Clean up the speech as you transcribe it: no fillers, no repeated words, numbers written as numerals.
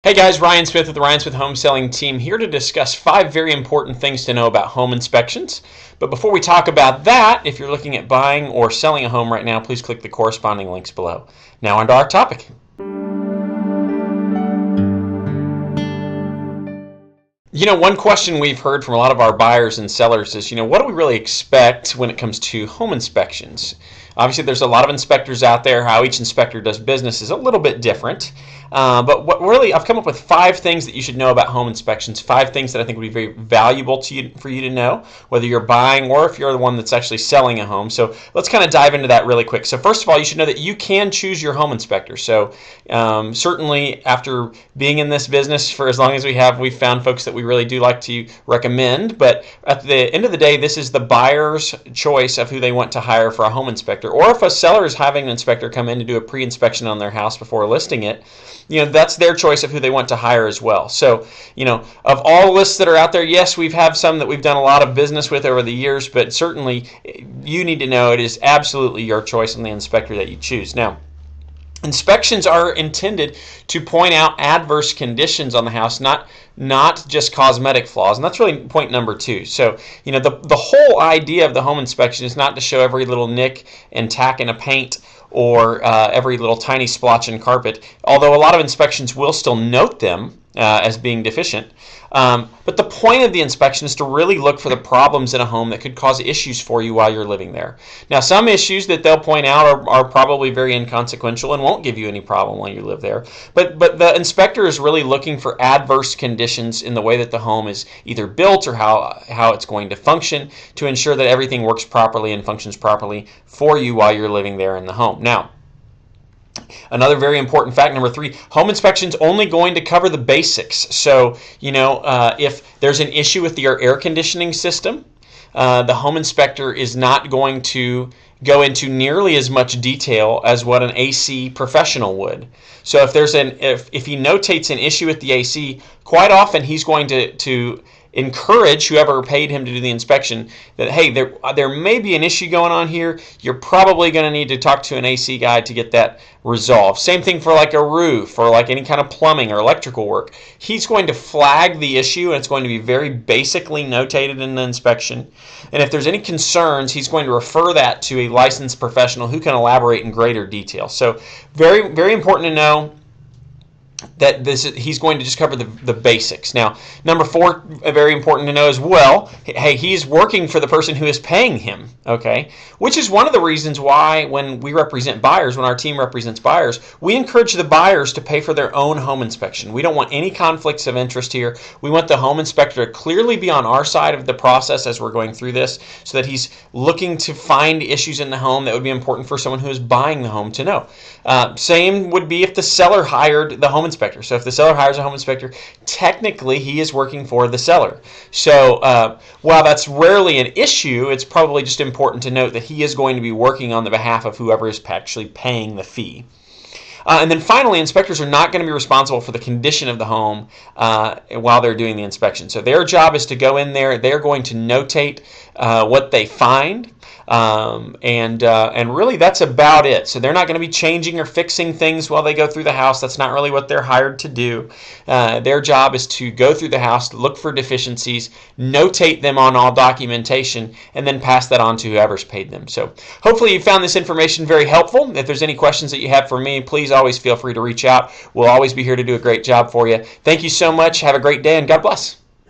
Hey guys, Ryan Smith with the Ryan Smith Home Selling Team here to discuss 5 very important things to know about home inspections. But before we talk about that, if you're looking at buying or selling a home right now, please click the corresponding links below. Now on to our topic. One question we've heard from a lot of our buyers and sellers is, what do we really expect when it comes to home inspections? Obviously, there's a lot of inspectors out there. How each inspector does business is a little bit different. But I've come up with 5 things that you should know about home inspections, 5 things that I think would be very valuable for you to know, whether you're buying or if you're the one that's actually selling a home. So let's kind of dive into that really quick. So first of all, you should know that you can choose your home inspector. So certainly after being in this business for as long as we have, we've found folks that we really do like to recommend. But at the end of the day, this is the buyer's choice of who they want to hire for a home inspector. Or if a seller is having an inspector come in to do a pre-inspection on their house before listing it, that's their choice of who they want to hire as well. So, of all lists that are out there, yes, we've had some that we've done a lot of business with over the years, but certainly you need to know it is absolutely your choice on the inspector that you choose. Now, inspections are intended to point out adverse conditions on the house, not just cosmetic flaws, and that's really point number 2. So, the whole idea of the home inspection is not to show every little nick and tack in a paint or every little tiny splotch in carpet, although a lot of inspections will still note them as being deficient. But the point of the inspection is to really look for the problems in a home that could cause issues for you while you're living there. Now, some issues that they'll point out are probably very inconsequential and won't give you any problem while you live there. But the inspector is really looking for adverse conditions in the way that the home is either built or how it's going to function to ensure that everything works properly and functions properly for you while you're living there in the home. Now, another very important fact, number 3, home inspection's only going to cover the basics. So, if there's an issue with your air conditioning system, the home inspector is not going to go into nearly as much detail as what an AC professional would. So if he notates an issue with the AC, quite often he's going to encourage whoever paid him to do the inspection that, hey, there may be an issue going on here. You're probably going to need to talk to an AC guy to get that resolved. Same thing for like a roof or like any kind of plumbing or electrical work. He's going to flag the issue, and it's going to be very basically notated in the inspection. And if there's any concerns, he's going to refer that to a licensed professional who can elaborate in greater detail. So very, very important to know that he's going to just cover the basics. Now, number 4, very important to know as well, hey, he's working for the person who is paying him, okay? Which is one of the reasons why when we represent buyers, when our team represents buyers, we encourage the buyers to pay for their own home inspection. We don't want any conflicts of interest here. We want the home inspector to clearly be on our side of the process as we're going through this, so that he's looking to find issues in the home that would be important for someone who is buying the home to know. Same would be if the seller hired the home inspector. So if the seller hires a home inspector, technically he is working for the seller. So while that's rarely an issue, it's probably just important to note that he is going to be working on the behalf of whoever is actually paying the fee. And then finally, inspectors are not going to be responsible for the condition of the home while they're doing the inspection. So their job is to go in there. They're going to notate what they find. And really that's about it. So they're not going to be changing or fixing things while they go through the house. That's not really what they're hired to do. Their job is to go through the house, look for deficiencies, notate them on all documentation, and then pass that on to whoever's paid them. So hopefully you found this information very helpful. If there's any questions that you have for me, please always feel free to reach out. We'll always be here to do a great job for you. Thank you so much. Have a great day, and God bless.